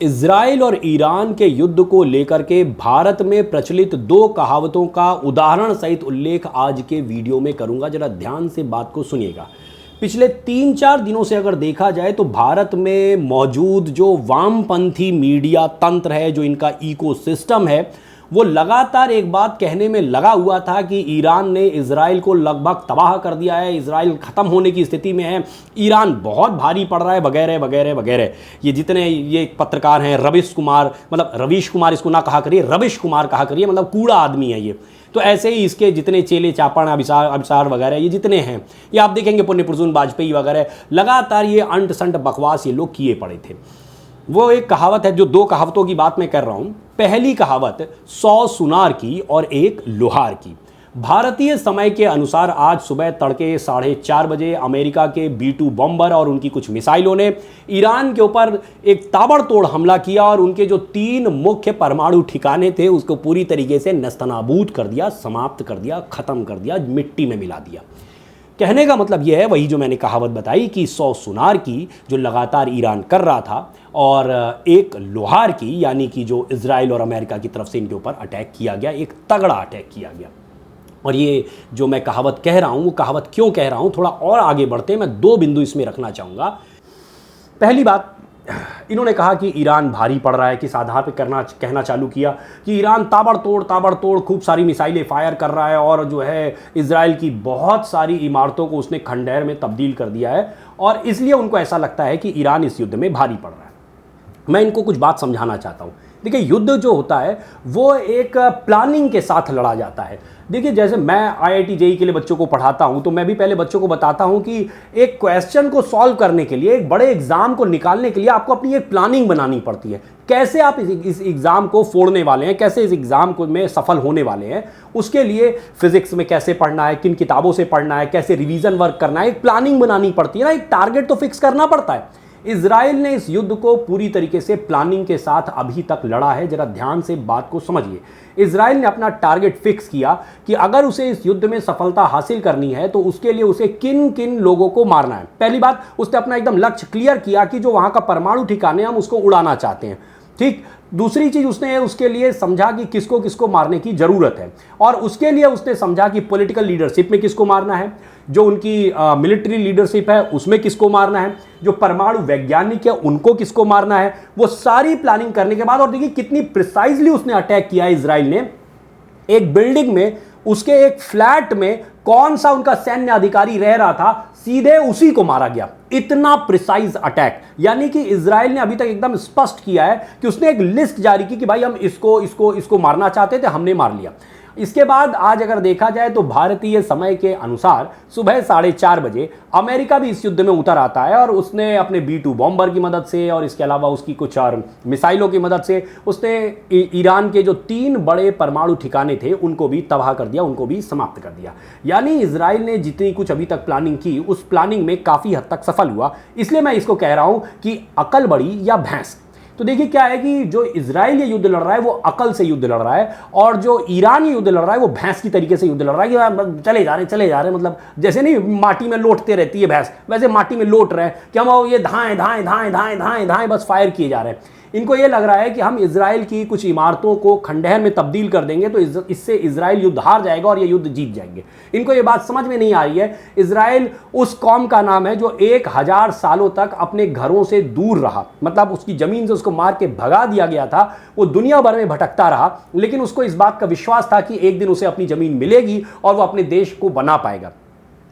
Israel और Iran के युद्ध को लेकर के भारत में प्रचलित दो कहावतों का उदाहरण सहित उल्लेख आज के वीडियो में करूंगा। जरा ध्यान से बात को सुनिएगा। पिछले 3-4 दिनों से अगर देखा जाए तो भारत में मौजूद जो वामपंथी मीडिया तंत्र है, जो इनका इकोसिस्टम है, वो लगातार एक बात कहने में लगा हुआ था कि ईरान ने इजराइल को लगभग तबाह कर दिया है, इजराइल ख़त्म होने की स्थिति में है, ईरान बहुत भारी पड़ रहा है, वगैरह वगैरह वगैरह। ये जितने ये पत्रकार हैं, रवीश कुमार इसको ना कहा करिए, रवीश कुमार कहा करिए, मतलब कूड़ा आदमी है ये। तो ऐसे ही इसके जितने चेले चापड़ अभिसार वगैरह ये जितने हैं, ये आप देखेंगे पुण्य प्रसून वाजपेयी वगैरह, लगातार ये अंट संट बकवास ये लोग किए पड़े थे। वो एक कहावत है, जो दो कहावतों की बात मैं कर रहा हूँ। पहली कहावत 100 सुनार की और एक लोहार की। भारतीय समय के अनुसार आज सुबह तड़के 4:30 बजे अमेरिका के B-2 बॉम्बर और उनकी कुछ मिसाइलों ने ईरान के ऊपर एक ताबड़तोड़ हमला किया और उनके जो 3 मुख्य परमाणु ठिकाने थे उसको पूरी तरीके से नेस्तनाबूद कर दिया, समाप्त कर दिया, ख़त्म कर दिया, मिट्टी में मिला दिया। कहने का मतलब यह है, वही जो मैंने कहावत बताई कि 100 सुनार की जो लगातार ईरान कर रहा था और एक लोहार की, यानी कि जो इजराइल और अमेरिका की तरफ से इनके ऊपर अटैक किया गया, एक तगड़ा अटैक किया गया। और ये जो मैं कहावत कह रहा हूँ, वो कहावत क्यों कह रहा हूँ, थोड़ा और आगे बढ़ते हैं, मैं 2 बिंदु इसमें रखना चाहूँगा। पहली बात, इन्होंने कहा कि ईरान भारी पड़ रहा है, किस आधार पे कहना चालू किया कि ईरान ताबड़तोड़ खूब सारी मिसाइलें फायर कर रहा है और जो है इजराइल की बहुत सारी इमारतों को उसने खंडहर में तब्दील कर दिया है और इसलिए उनको ऐसा लगता है कि ईरान इस युद्ध में भारी पड़ रहा है। मैं इनको कुछ बात समझाना चाहता हूँ। देखिए, युद्ध जो होता है वो एक प्लानिंग के साथ लड़ा जाता है। देखिए, जैसे मैं IIT JEE के लिए बच्चों को पढ़ाता हूं, तो मैं भी पहले बच्चों को बताता हूं कि एक क्वेश्चन को सॉल्व करने के लिए, एक बड़े एग्जाम को निकालने के लिए आपको अपनी एक प्लानिंग बनानी पड़ती है। कैसे आप इस एग्जाम को फोड़ने वाले हैं, कैसे इस एग्जाम को में सफल होने वाले हैं, उसके लिए फिजिक्स में कैसे पढ़ना है, किन किताबों से पढ़ना है, कैसे रिवीजन वर्क करना है, एक प्लानिंग बनानी पड़ती है ना, एक टारगेट तो फिक्स करना पड़ता है। इजराइल ने इस युद्ध को पूरी तरीके से प्लानिंग के साथ अभी तक लड़ा है। जरा ध्यान से बात को समझिए। इजराइल ने अपना टारगेट फिक्स किया कि अगर उसे इस युद्ध में सफलता हासिल करनी है तो उसके लिए उसे किन किन लोगों को मारना है। पहली बात, उसने अपना एकदम लक्ष्य क्लियर किया कि जो वहां का परमाणु ठिकाने हम उसको उड़ाना चाहते हैं। ठीक। दूसरी चीज, उसने उसके लिए समझा कि किसको किसको मारने की जरूरत है और उसके लिए उसने समझा कि पॉलिटिकल लीडरशिप में किसको मारना है, जो उनकी मिलिट्री लीडरशिप है उसमें किसको मारना है, जो परमाणु वैज्ञानिक है उनको किसको मारना है। वो सारी प्लानिंग करने के बाद, और देखिए कितनी प्रिसाइजली उसने अटैक किया है इजराइल ने। एक बिल्डिंग में, उसके एक फ्लैट में कौन सा उनका सैन्य अधिकारी रह रहा था, सीधे उसी को मारा गया। इतना प्रिसाइज अटैक। यानी कि इजराइल ने अभी तक एकदम स्पष्ट किया है कि उसने एक लिस्ट जारी की कि भाई हम इसको मारना चाहते थे, हमने मार लिया। इसके बाद आज अगर देखा जाए तो भारतीय समय के अनुसार सुबह 4:30 बजे अमेरिका भी इस युद्ध में उतर आता है और उसने अपने B-2 बॉम्बर की मदद से और इसके अलावा उसकी कुछ और मिसाइलों की मदद से उसने ईरान के जो 3 बड़े परमाणु ठिकाने थे उनको भी तबाह कर दिया, उनको भी समाप्त कर दिया। यानी इजराइल ने जितनी कुछ अभी तक प्लानिंग की, उस प्लानिंग में काफ़ी हद तक सफल हुआ। इसलिए मैं इसको कह रहा हूँ कि अकल बड़ी या भैंस। तो देखिए क्या है कि जो इजराइल ये युद्ध लड़ रहा है वो अकल से युद्ध लड़ रहा है और जो ईरान ये युद्ध लड़ रहा है वो भैंस की तरीके से युद्ध लड़ रहा है कि चले जा रहे, मतलब जैसे नहीं माटी में लोटते रहती है भैंस, वैसे माटी में लोट रहे हैं कि हम ये धाएं धाएं धाएं धाएं धाएं धाएं बस फायर किए जा रहे हैं। इनको ये लग रहा है कि हम इजराइल की कुछ इमारतों को खंडहर में तब्दील कर देंगे तो इससे इजराइल युद्ध हार जाएगा और ये युद्ध जीत जाएंगे। इनको ये बात समझ में नहीं आ रही है। इजराइल उस कौम का नाम है जो 1000 सालों तक अपने घरों से दूर रहा, मतलब उसकी जमीन से उसको मार के भगा दिया गया था। वो दुनिया भर में भटकता रहा, लेकिन उसको इस बात का विश्वास था कि एक दिन उसे अपनी जमीन मिलेगी और वो अपने देश को बना पाएगा,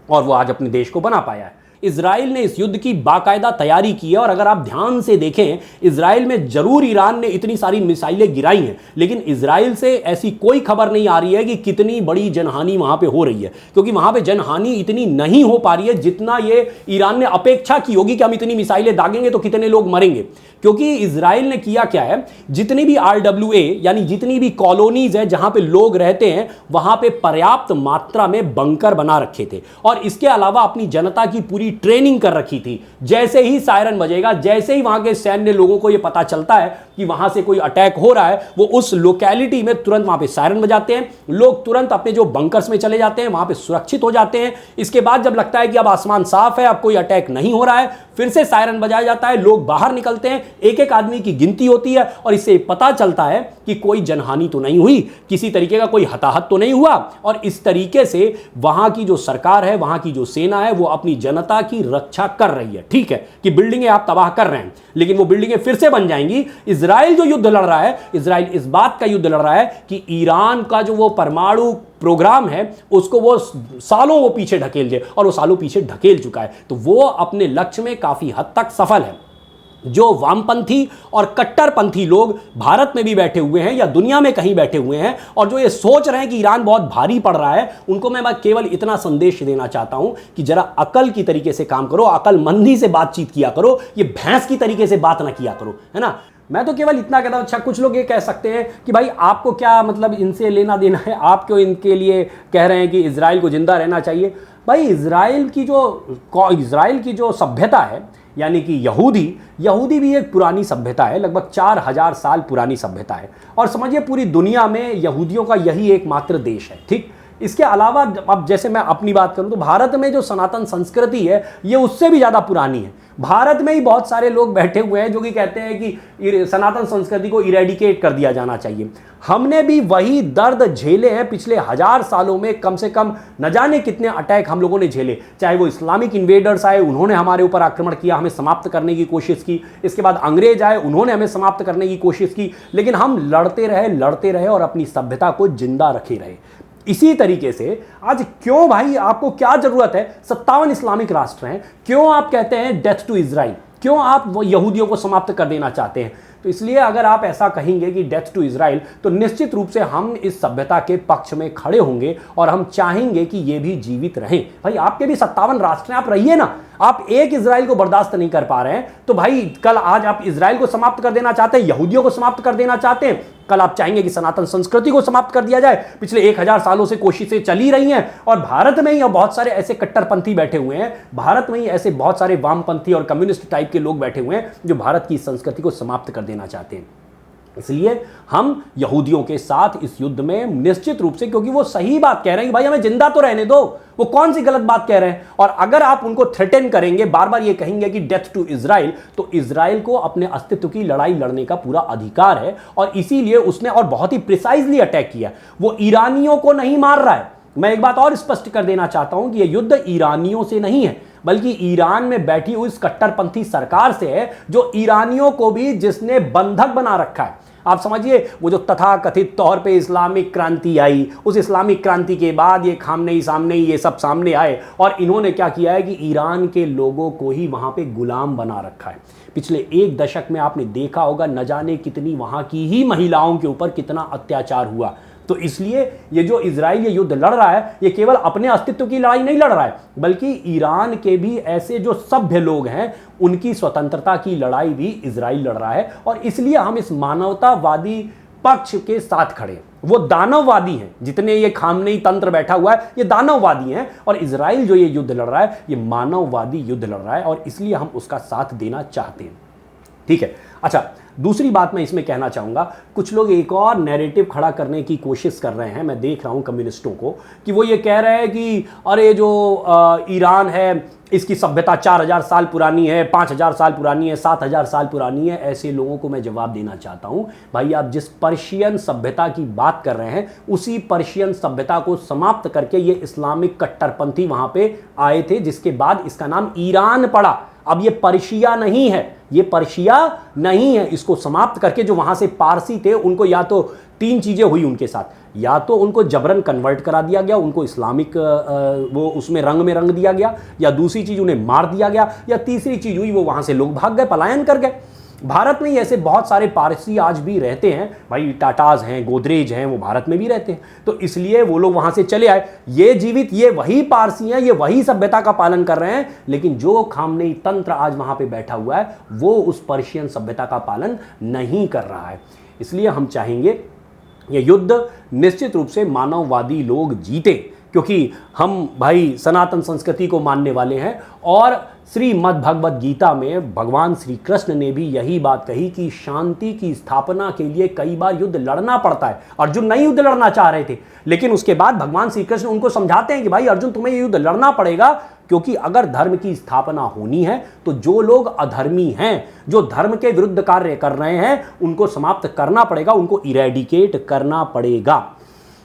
और वो आज अपने देश को बना पाया है। इजराइल ने इस युद्ध की बाकायदा तैयारी की है और अगर आप ध्यान से देखें, इजराइल में जरूर ईरान ने इतनी सारी मिसाइलें गिराई हैं, लेकिन इजराइल से ऐसी कोई खबर नहीं आ रही है कि कितनी बड़ी जनहानि वहां पे हो रही है, क्योंकि वहां पे जनहानि इतनी नहीं हो पा रही है जितना ये ईरान ने अपेक्षा की होगी कि हम इतनी मिसाइलें दागेंगे तो कितने लोग मरेंगे। क्योंकि इजराइल ने किया क्या है, जितनी भी RWA यानी जितनी भी कॉलोनीज है जहां पे लोग रहते हैं वहां पे पर्याप्त मात्रा में बंकर बना रखे थे और इसके अलावा अपनी जनता की पूरी ट्रेनिंग कर रखी थी। जैसे ही सायरन बजेगा, जैसे ही वहां के सैन्य लोगों को यह पता चलता है कि वहां से कोई अटैक हो रहा है, वो उस लोकेलिटी में तुरंत वहां पे सायरन बजाते हैं। लोग तुरंत अपने जो बंकर्स में चले जाते हैं, वहां पे सुरक्षित हो जाते हैं। इसके बाद जब लगता है कि अब आसमान साफ है, अब कोई अटैक नहीं हो रहा है, फिर से सायरन बजाया जाता है, लोग बाहर निकलते हैं, एक एक आदमी की गिनती होती है और इससे पता चलता है कि कोई जनहानि तो नहीं हुई, किसी तरीके का कोई हताहत तो नहीं हुआ। और इस तरीके से वहां की जो सरकार है, वहां की जो सेना है, वो अपनी जनता की रक्षा कर रही है। ठीक है कि बिल्डिंगें आप तबाह कर रहे हैं, लेकिन वो बिल्डिंगें फिर से बन जाएंगी। इजराइल जो युद्ध लड़ रहा है, इजराइल इस बात का युद्ध लड़ रहा है कि ईरान का जो वो परमाणु प्रोग्राम है, उसको वो सालों वो पीछे ढकेल दे, और वो सालों पीछे ढकेल चुका है। तो वो अपने लक्ष्य में काफी हद तक सफल है। जो वामपंथी और कट्टरपंथी लोग भारत में भी बैठे हुए हैं या दुनिया में कहीं बैठे हुए हैं और जो ये सोच रहे हैं कि ईरान बहुत भारी पड़ रहा है, उनको मैं केवल इतना संदेश देना चाहता हूं कि जरा अकल की तरीके से काम करो, अकलमंदी से बातचीत किया करो, ये भैंस की तरीके से बात ना किया करो, है ना। मैं तो केवल इतना कहता हूं। अच्छा, कुछ लोग ये कह सकते हैं कि भाई आपको क्या मतलब इनसे लेना देना है, आप क्यों इनके लिए कह रहे हैं कि इजराइल को जिंदा रहना चाहिए। भाई इजराइल की जो सभ्यता है, यानी कि यहूदी भी एक पुरानी सभ्यता है, लगभग 4000 साल पुरानी सभ्यता है। और समझिए पूरी दुनिया में यहूदियों का यही एकमात्र देश है। ठीक, इसके अलावा अब जैसे मैं अपनी बात करूं तो भारत में जो सनातन संस्कृति है, ये उससे भी ज़्यादा पुरानी है। भारत में ही बहुत सारे लोग बैठे हुए हैं जो कि कहते हैं कि सनातन संस्कृति को इरेडिकेट कर दिया जाना चाहिए। हमने भी वही दर्द झेले हैं पिछले 1000 सालों में। कम से कम न जाने कितने अटैक हम लोगों ने झेले, चाहे वो इस्लामिक इन्वेडर्स आए, उन्होंने हमारे ऊपर आक्रमण किया, हमें समाप्त करने की कोशिश की। इसके बाद अंग्रेज आए, उन्होंने हमें समाप्त करने की कोशिश की, लेकिन हम लड़ते रहे और अपनी सभ्यता को जिंदा रखे रहे। इसी तरीके से आज क्यों भाई आपको क्या जरूरत है, 57 इस्लामिक राष्ट्र हैं, क्यों आप कहते हैं डेथ टू इजराइल, क्यों आप वो यहूदियों को समाप्त कर देना चाहते हैं। तो इसलिए अगर आप ऐसा कहेंगे कि डेथ टू इजराइल, तो निश्चित रूप से हम इस सभ्यता के पक्ष में खड़े होंगे और हम चाहेंगे कि ये भी जीवित रहें। भाई आपके भी 57 राष्ट्र हैं, आप रहिए ना। आप एक इजराइल को बर्दाश्त नहीं कर पा रहे हैं, तो भाई कल आज आप इजराइल को समाप्त कर देना चाहते हैं, यहूदियों को समाप्त कर देना चाहते हैं, कल आप चाहेंगे कि सनातन संस्कृति को समाप्त कर दिया जाए। पिछले 1000 सालों से कोशिशें चली रही हैं और भारत में ही बहुत सारे ऐसे कट्टरपंथी बैठे हुए हैं, भारत में ही ऐसे बहुत सारे वामपंथी और कम्युनिस्ट टाइप के लोग बैठे हुए हैं जो भारत की संस्कृति को समाप्त कर देना चाहते हैं। इसलिए हम यहूदियों के साथ इस युद्ध में निश्चित रूप से, क्योंकि वो सही बात कह रहे हैं कि भाई हमें जिंदा तो रहने दो, वो कौन सी गलत बात कह रहे हैं। और अगर आप उनको थ्रेटन करेंगे, बार बार ये कहेंगे कि डेथ टू इजराइल, तो इजराइल को अपने अस्तित्व की लड़ाई लड़ने का पूरा अधिकार है और इसीलिए उसने और बहुत ही प्रिसाइजली अटैक किया। वो ईरानियों को नहीं मार रहा है। मैं एक बात और स्पष्ट कर देना चाहता हूं कि यह युद्ध ईरानियों से नहीं है, बल्कि ईरान में बैठी हुई इस कट्टरपंथी सरकार से है, जो ईरानियों को भी जिसने बंधक बना रखा है। आप समझिए, वो जो तथाकथित तौर पे इस्लामिक क्रांति आई, उस इस्लामिक क्रांति के बाद ये खामनेई ये सब सामने आए और इन्होंने क्या किया है कि ईरान के लोगों को ही वहां पे गुलाम बना रखा है। पिछले 1 दशक में आपने देखा होगा, न जाने कितनी वहां की ही महिलाओं के ऊपर कितना अत्याचार हुआ। तो इसलिए ये जो इजराइल ये युद्ध लड़ रहा है, ये केवल अपने अस्तित्व की लड़ाई नहीं लड़ रहा है, बल्कि ईरान के भी ऐसे जो सभ्य लोग हैं, उनकी स्वतंत्रता की लड़ाई भी इजराइल लड़ रहा है। और इसलिए हम इस मानवतावादी पक्ष के साथ खड़े। वो दानववादी हैं, जितने ये खामनेई तंत्र बैठा हुआ है, ये दानववादी हैं, और इजराइल जो ये युद्ध लड़ रहा है, ये मानववादी युद्ध लड़ रहा है, और इसलिए हम उसका साथ देना चाहते हैं। ठीक है। अच्छा, दूसरी बात मैं इसमें कहना चाहूँगा, कुछ लोग एक और नैरेटिव खड़ा करने की कोशिश कर रहे हैं। मैं देख रहा हूँ कम्युनिस्टों को कि वो ये कह रहे हैं कि अरे जो ईरान है, इसकी सभ्यता 4000 साल पुरानी है, 5000 साल पुरानी है, 7000 साल पुरानी है। ऐसे लोगों को मैं जवाब देना चाहता हूँ, भाई आप जिस पर्शियन सभ्यता की बात कर रहे हैं, उसी पर्शियन सभ्यता को समाप्त करके ये इस्लामिक कट्टरपंथी वहाँ पे आए थे, जिसके बाद इसका नाम ईरान पड़ा। अब ये पर्शिया नहीं है, ये पर्शिया नहीं है। इसको समाप्त करके जो वहां से पारसी थे, उनको या तो 3 चीजें हुई उनके साथ, या तो उनको जबरन कन्वर्ट करा दिया गया, उनको इस्लामिक वो उसमें रंग में रंग दिया गया, या दूसरी चीज उन्हें मार दिया गया, या तीसरी चीज हुई वो वहां से लोग भाग गए, पलायन कर गए। भारत में ऐसे बहुत सारे पारसी आज भी रहते हैं भाई, टाटाज हैं, गोदरेज हैं, वो भारत में भी रहते हैं। तो इसलिए वो लोग वहां से चले आए, ये जीवित, ये वही पारसी हैं, ये वही सभ्यता का पालन कर रहे हैं। लेकिन जो खामनेई तंत्र आज वहां पे बैठा हुआ है, वो उस पर्शियन सभ्यता का पालन नहीं कर रहा है। इसलिए हम चाहेंगे ये युद्ध निश्चित रूप से मानववादी लोग जीते, क्योंकि हम भाई सनातन संस्कृति को मानने वाले हैं। और श्रीमद् भगवद गीता में भगवान श्री कृष्ण ने भी यही बात कही कि शांति की स्थापना के लिए कई बार युद्ध लड़ना पड़ता है। अर्जुन नहीं युद्ध लड़ना चाह रहे थे, लेकिन उसके बाद भगवान श्री कृष्ण उनको समझाते हैं कि भाई अर्जुन तुम्हें युद्ध लड़ना पड़ेगा, क्योंकि अगर धर्म की स्थापना होनी है तो जो लोग अधर्मी हैं, जो धर्म के विरुद्ध कार्य कर रहे हैं, उनको समाप्त करना पड़ेगा, उनको इरेडिकेट करना पड़ेगा।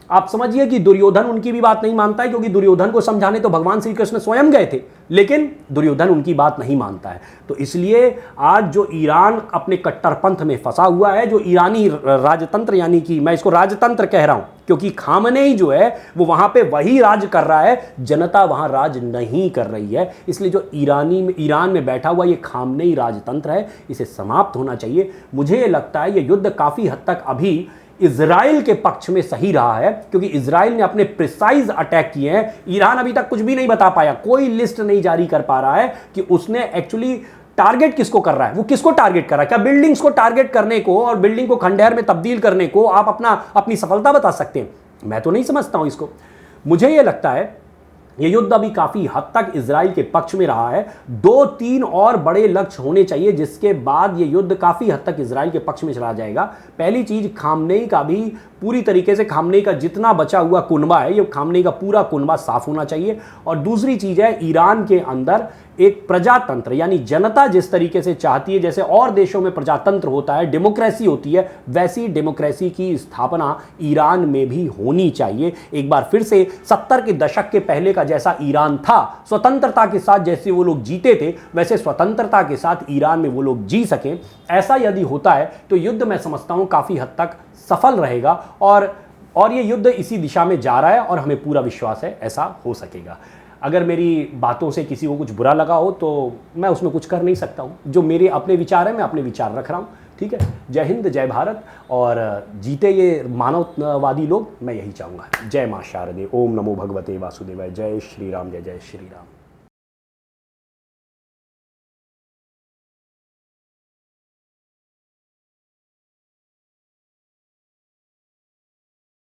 आप समझिए कि दुर्योधन उनकी भी बात नहीं मानता है, क्योंकि दुर्योधन को समझाने तो भगवान श्री कृष्ण स्वयं गए थे, लेकिन दुर्योधन उनकी बात नहीं मानता है। तो इसलिए आज जो ईरान अपने कट्टरपंथ में फंसा हुआ है, जो ईरानी राजतंत्र, यानी कि मैं इसको राजतंत्र कह रहा हूं क्योंकि खामनेई जो है वो वहां पे वही राज कर रहा है, जनता वहां राज नहीं कर रही है। इसलिए जो ईरान में बैठा हुआ ये खामनेई राजतंत्र है, इसे समाप्त होना चाहिए। मुझे लगता है ये युद्ध काफी हद तक अभी इजराइल के पक्ष में सही रहा है, क्योंकि इजराइल ने अपने प्रिसाइज अटैक किए हैं। ईरान अभी तक कुछ भी नहीं बता पाया, कोई लिस्ट नहीं जारी कर पा रहा है कि उसने एक्चुअली टारगेट किसको कर रहा है, वो किसको टारगेट कर रहा है। क्या बिल्डिंग्स को टारगेट करने को और बिल्डिंग को खंडहर में तब्दील करने को आप अपनी सफलता बता सकते हैं? मैं तो नहीं समझता हूं इसको। मुझे यह लगता है ये युद्ध अभी काफी हद तक इजराइल के पक्ष में रहा है। 2-3 और बड़े लक्ष्य होने चाहिए, जिसके बाद ये युद्ध काफी हद तक इजराइल के पक्ष में चला जाएगा। पहली चीज, खामनेई का भी पूरी तरीके से, खामनेई का जितना बचा हुआ कुनबा है, ये खामनेई का पूरा कुनबा साफ होना चाहिए। और दूसरी चीज है, ईरान के अंदर एक प्रजातंत्र, यानी जनता जिस तरीके से चाहती है, जैसे और देशों में प्रजातंत्र होता है, डेमोक्रेसी होती है, वैसी डेमोक्रेसी की स्थापना ईरान में भी होनी चाहिए। एक बार फिर से 70 के दशक के पहले का जैसा ईरान था, स्वतंत्रता के साथ जैसे वो लोग जीते थे, वैसे स्वतंत्रता के साथ ईरान में वो लोग जी सकें। ऐसा यदि होता है तो युद्ध मैं समझता हूं काफी हद तक सफल रहेगा। और ये युद्ध इसी दिशा में जा रहा है और हमें पूरा विश्वास है ऐसा हो सकेगा। अगर मेरी बातों से किसी को कुछ बुरा लगा हो तो मैं उसमें कुछ कर नहीं सकता हूँ। जो मेरे अपने विचार हैं, मैं अपने विचार रख रहा हूँ, ठीक है। जय हिंद, जय भारत, और जीते ये मानववादी लोग, मैं यही चाहूँगा। जय माँ शारदे, ओम नमो भगवते वासुदेवाय, जय श्री राम, जय जय श्री राम।